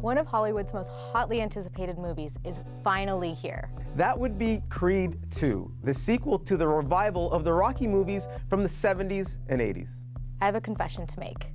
One of Hollywood's most hotly anticipated movies is finally here. That would be Creed 2, the sequel to the revival of the Rocky movies from the 70s and 80s. I have a confession to make.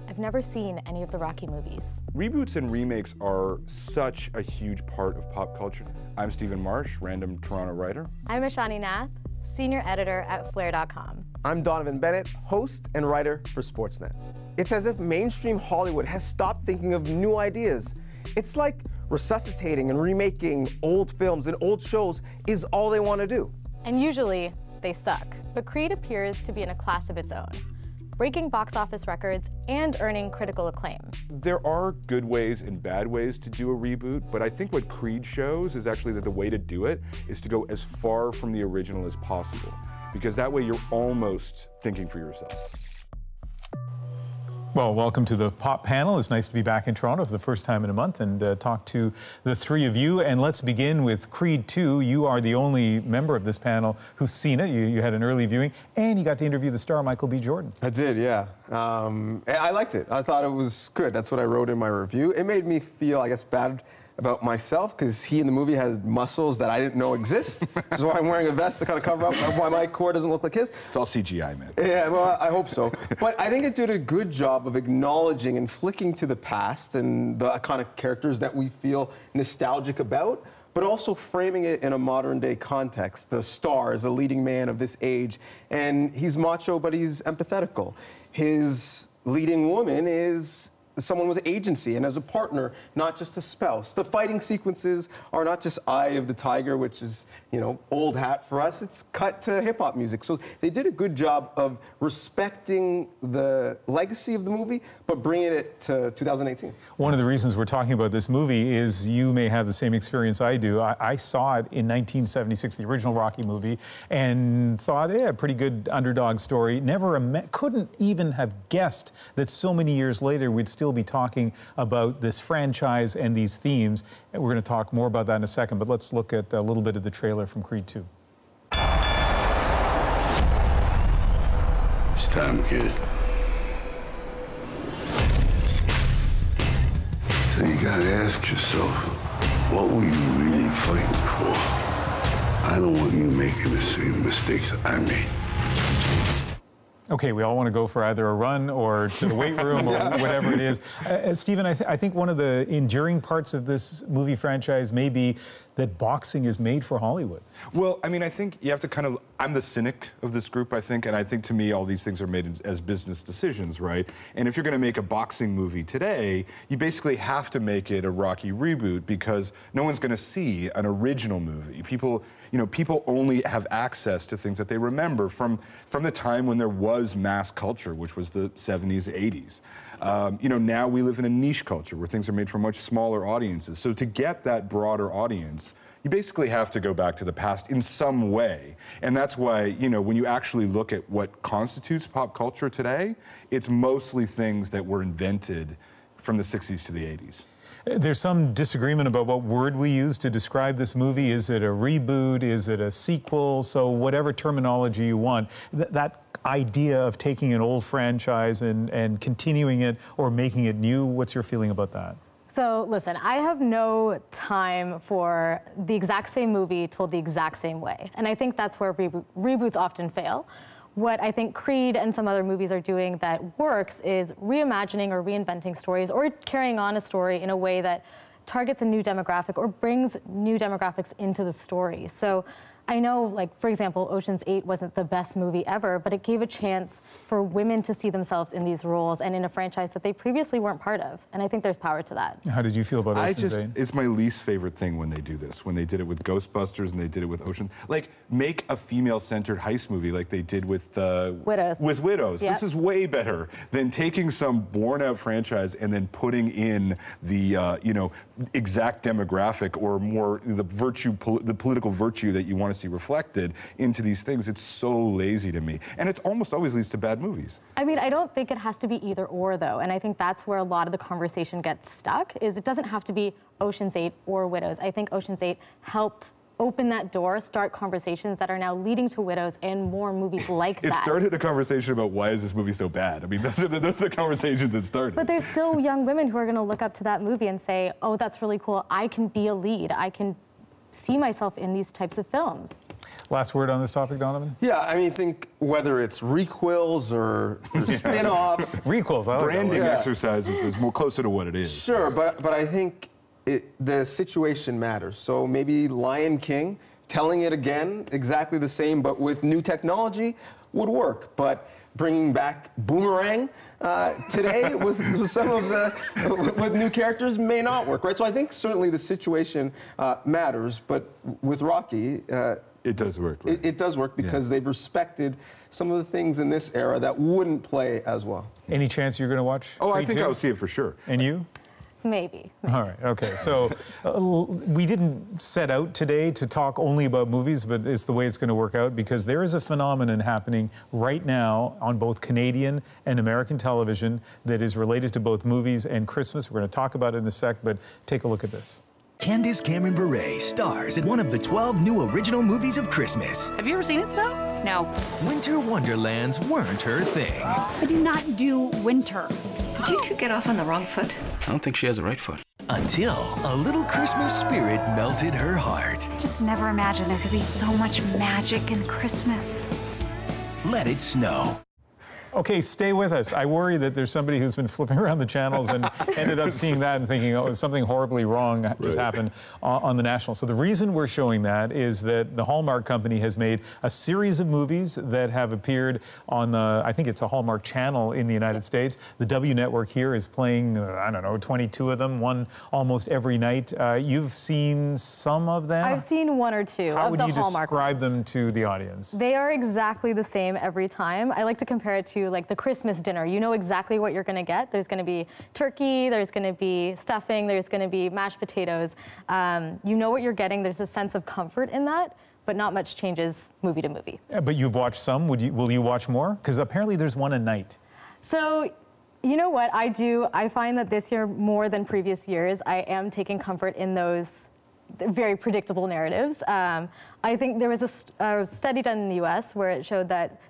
I've never seen any of the Rocky movies. Reboots and remakes are such a huge part of pop culture. I'm Stephen Marsh, random Toronto writer. I'm Ashani Nath, senior editor at Flair.com. I'm Donovan Bennett, host and writer for Sportsnet. It's as if mainstream Hollywood has stopped thinking of new ideas. It's like resuscitating and remaking old films and old shows is all they want to do. And usually, they suck. But Creed appears to be in a class of its own, breaking box office records and earning critical acclaim. There are good ways and bad ways to do a reboot, but I think what Creed shows is actually that the way to do it is to go as far from the original as possible, because that way you're almost thinking for yourself. Well, welcome to the Pop Panel. It's nice to be back in Toronto for the first time in a month and talk to the three of you. And let's begin with Creed 2. You are the only member of this panel who's seen it. You had an early viewing, and you got to interview the star, Michael B. Jordan. I did, yeah. I liked it. I thought it was good. That's what I wrote in my review. It made me feel, I guess, bad about myself, because he in the movie has muscles that I didn't know exist. Which is why I'm wearing a vest to kind of cover up why my core doesn't look like his. It's all CGI, man. Yeah, well, I hope so. But I think it did a good job of acknowledging and flicking to the past and the iconic characters that we feel nostalgic about, but also framing it in a modern day context. The star is a leading man of this age, and he's macho, but he's empathetical. His leading woman is someone with agency and as a partner, not just a spouse. The fighting sequences are not just Eye of the Tiger, which is, you know, old hat for us. It's cut to hip-hop music. So they did a good job of respecting the legacy of the movie, but bringing it to 2018. One of the reasons we're talking about this movie is you may have the same experience I do. I saw it in 1976, the original Rocky movie, and thought, yeah, pretty good underdog story. Couldn't even have guessed that so many years later we'd still be talking about this franchise and these themes. And we're going to talk more about that in a second, but let's look at a little bit of the trailer from Creed 2. It's time, kid. So you gotta ask yourself, what were you really fighting for? I don't want you making the same mistakes I made. Okay, we all want to go for either a run or to the weight room or whatever it is. Stephen, I think one of the enduring parts of this movie franchise may be that boxing is made for Hollywood. Well, I mean, I think you have to kind of, I'm the cynic of this group, I think, and I think to me all these things are made as business decisions, right? And if you're going to make a boxing movie today, you basically have to make it a Rocky reboot because no one's going to see an original movie. People, you know, people only have access to things that they remember from the time when there was mass culture, which was the 70s, 80s. You know, now we live in a niche culture where things are made for much smaller audiences. So to get that broader audience, you basically have to go back to the past in some way. And that's why, you know, when you actually look at what constitutes pop culture today, it's mostly things that were invented from the 60s to the 80s. There's some disagreement about what word we use to describe this movie. Is it a reboot? Is it a sequel? So whatever terminology you want, that idea of taking an old franchise and continuing it or making it new, what's your feeling about that? So listen, I have no time for the exact same movie told the exact same way. And I think that's where reboots often fail. What I think Creed and some other movies are doing that works is reimagining or reinventing stories or carrying on a story in a way that targets a new demographic or brings new demographics into the story. So I know, like, for example, Ocean's 8 wasn't the best movie ever, but it gave a chance for women to see themselves in these roles and in a franchise that they previously weren't part of. And I think there's power to that. How did you feel about Ocean's 8? It's my least favorite thing when they do this, when they did it with Ghostbusters and they did it with Ocean. Like, make a female-centered heist movie like they did with Widows. With Widows. Yep. This is way better than taking some worn-out franchise and then putting in the, you know, exact demographic or more the political virtue that you want to see reflected into these things. It's so lazy to me. And it almost always leads to bad movies. I mean, I don't think it has to be either or, though. And I think that's where a lot of the conversation gets stuck, is it doesn't have to be Ocean's 8 or Widows. I think Ocean's 8 helped open that door, start conversations that are now leading to Widows and more movies like that. It started a conversation about why is this movie so bad? I mean, those are the conversations that started. But there's still young women who are going to look up to that movie and say, oh, that's really cool. I can be a lead. I can see myself in these types of films. Last word on this topic, Donovan? Yeah, I mean, think whether it's requels or spin-offs. Requels, I like branding that. exercises is more closer to what it is. Sure, but I think the situation matters. So maybe Lion King, telling it again, exactly the same, but with new technology, would work. But bringing back Boomerang today with some of with new characters may not work, right? So I think certainly the situation matters, but with Rocky, it does work. Right? It does work because they've respected some of the things in this era that wouldn't play as well. Any chance you're going to watch? Oh, I Creed think 2? I'll see it for sure. And you? Maybe. All right, okay. So we didn't set out today to talk only about movies, but it's the way it's going to work out because there is a phenomenon happening right now on both Canadian and American television that is related to both movies and Christmas. We're going to talk about it in a sec, but take a look at this. Candace Cameron Bure stars in one of the 12 new original movies of Christmas. Have you ever seen it snow? No. Winter Wonderlands weren't her thing. I do not do winter. Did you two get off on the wrong foot? I don't think she has the right foot. Until a little Christmas spirit melted her heart. I just never imagined there could be so much magic in Christmas. Let It Snow. Okay, stay with us. I worry that there's somebody who's been flipping around the channels and ended up seeing that and thinking, oh, something horribly wrong just happened on the National. So the reason we're showing that is that the Hallmark company has made a series of movies that have appeared on the, I think it's a Hallmark channel in the United States. The W Network here is playing, I don't know, 22 of them, one almost every night. You've seen some of them? I've seen one or two How of would the you Hallmark describe ones. them to the audience? They are exactly the same every time. I like to compare it to like the Christmas dinner. You know exactly what you're going to get. There's going to be turkey, there's going to be stuffing, there's going to be mashed potatoes. You know what you're getting. There's a sense of comfort in that, but not much changes movie to movie. But you've watched some. Will you watch more? Because apparently there's one a night. So, you know what I do? I find that this year, more than previous years, I am taking comfort in those very predictable narratives. I think there was a study done in the US where it showed that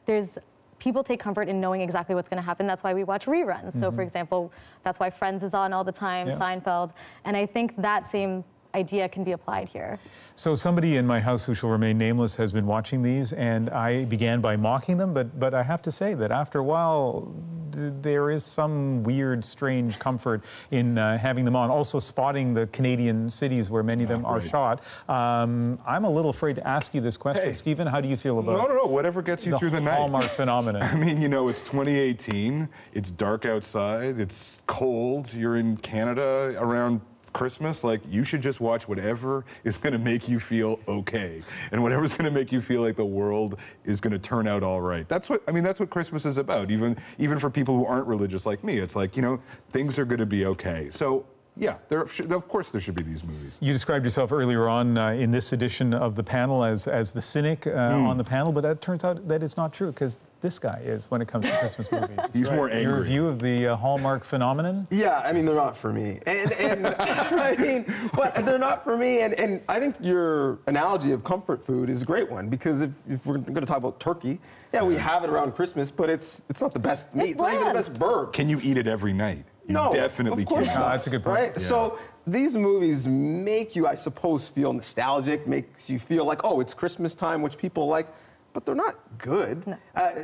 people take comfort in knowing exactly what's going to happen. That's why we watch reruns. So, for example, that's why Friends is on all the time, Seinfeld. And I think that same idea can be applied here. So somebody in my house who shall remain nameless has been watching these, and I began by mocking them, but I have to say that after a while, there is some weird, strange comfort in having them on. Also spotting the Canadian cities where many of them are shot. I'm a little afraid to ask you this question. Hey. Stephen, how do you feel about No, whatever gets you through the night. Hallmark phenomenon? I mean, you know, it's 2018, it's dark outside, it's cold, you're in Canada around Christmas, like, you should just watch whatever is going to make you feel okay, and whatever's going to make you feel like the world is going to turn out all right. That's what Christmas is about. Even for people who aren't religious like me, it's like, you know, things are going to be okay. So yeah, of course there should be these movies. You described yourself earlier on in this edition of the panel as the cynic on the panel, but it turns out that it's not true, because this guy is when it comes to Christmas movies. He's more angry. Your review of the Hallmark phenomenon? Yeah, I mean, they're not for me. And I mean, but they're not for me. And I think your analogy of comfort food is a great one, because if we're going to talk about turkey, yeah, we have it around Christmas, but it's not the best meat. It's not even the best bird. Can you eat it every night? You no, definitely of course can. not. That's a good point. Right? Yeah. So these movies make you, I suppose, feel nostalgic, makes you feel like, oh, it's Christmas time, which people like, but they're not good. No.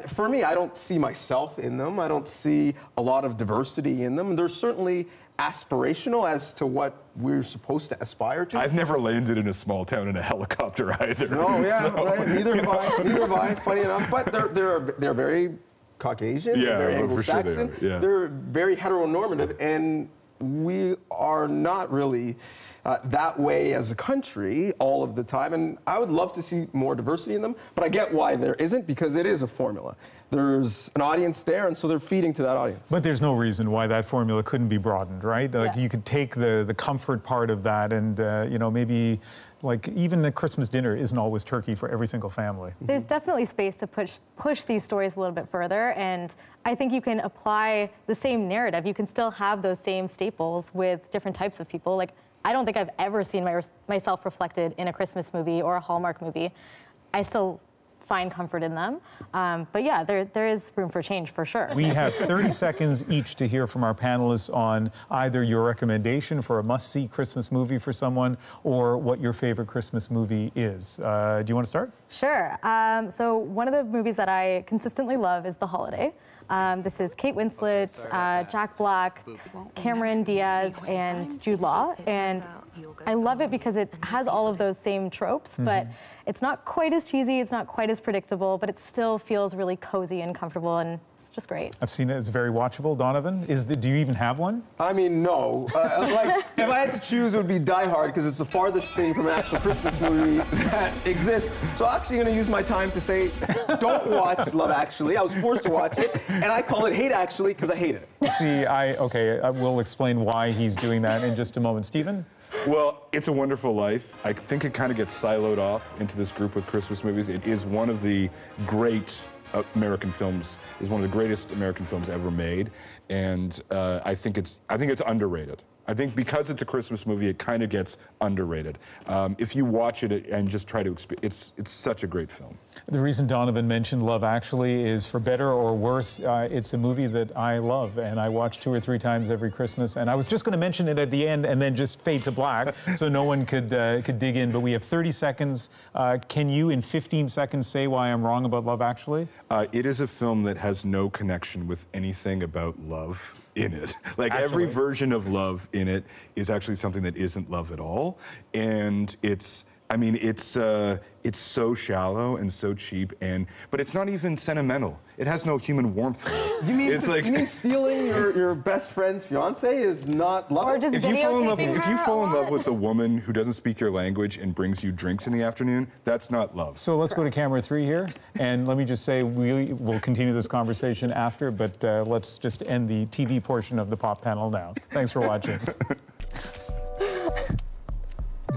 For me, I don't see myself in them. I don't see a lot of diversity in them. They're certainly aspirational as to what we're supposed to aspire to. I've never landed in a small town in a helicopter either. No, yeah, So, right. Neither have I. Neither have I. Funny enough, but they're very Caucasian, yeah, very For Anglo-Saxon. sure they are. Yeah. They're very heteronormative, and we are not really that way as a country all of the time. And I would love to see more diversity in them, but I get why there isn't, because it is a formula. There's an audience there, and so they're feeding to that audience. But there's no reason why that formula couldn't be broadened, right? Like, you could take the comfort part of that and, you know, maybe, like, even the Christmas dinner isn't always turkey for every single family. There's definitely space to push these stories a little bit further, and I think you can apply the same narrative. You can still have those same staples with different types of people. Like, I don't think I've ever seen myself reflected in a Christmas movie or a Hallmark movie. I still find comfort in them. But yeah, there is room for change for sure. We have 30 seconds each to hear from our panelists on either your recommendation for a must-see Christmas movie for someone or what your favorite Christmas movie is. Do you want to start? Sure. So one of the movies that I consistently love is The Holiday. This is Kate Winslet, Jack Black, Cameron Diaz, and Jude Law. And I love it because it has all of those same tropes, but it's not quite as cheesy, it's not quite as predictable, but it still feels really cozy and comfortable, and it's just great. I've seen it. It's very watchable. Donovan, do you even have one? I mean, no. Like, if I had to choose, it would be Die Hard, because it's the farthest thing from an actual Christmas movie that exists. So I'm actually going to use my time to say, don't watch Love Actually. I was forced to watch it, and I call it Hate Actually because I hate it. See, I will explain why he's doing that in just a moment. Stephen? Well, It's a Wonderful Life. I think it kind of gets siloed off into this group with Christmas movies. It is one of the great American films, is one of the greatest American films ever made, and I think it's underrated. I think because it's a Christmas movie, it kind of gets underrated. If you watch it and just try to experience, it's such a great film. The reason Donovan mentioned Love Actually is, for better or worse, it's a movie that I love, and I watch 2 or 3 times every Christmas. And I was just going to mention it at the end and then just fade to black so no one could dig in. But we have 30 seconds. Can you, in 15 seconds, say why I'm wrong about Love Actually? It is a film that has no connection with anything about love in it. Like, every version of love in it is actually something that isn't love at all, and it's so shallow and so cheap, but it's not even sentimental. It has no human warmth. You mean stealing your best friend's fiance is not love? Or just if you fall in love with with a woman who doesn't speak your language and brings you drinks in the afternoon, that's not love. So let's go to camera 3 here, and let me just say we will continue this conversation after, but let's just end the TV portion of the pop panel now. Thanks for watching.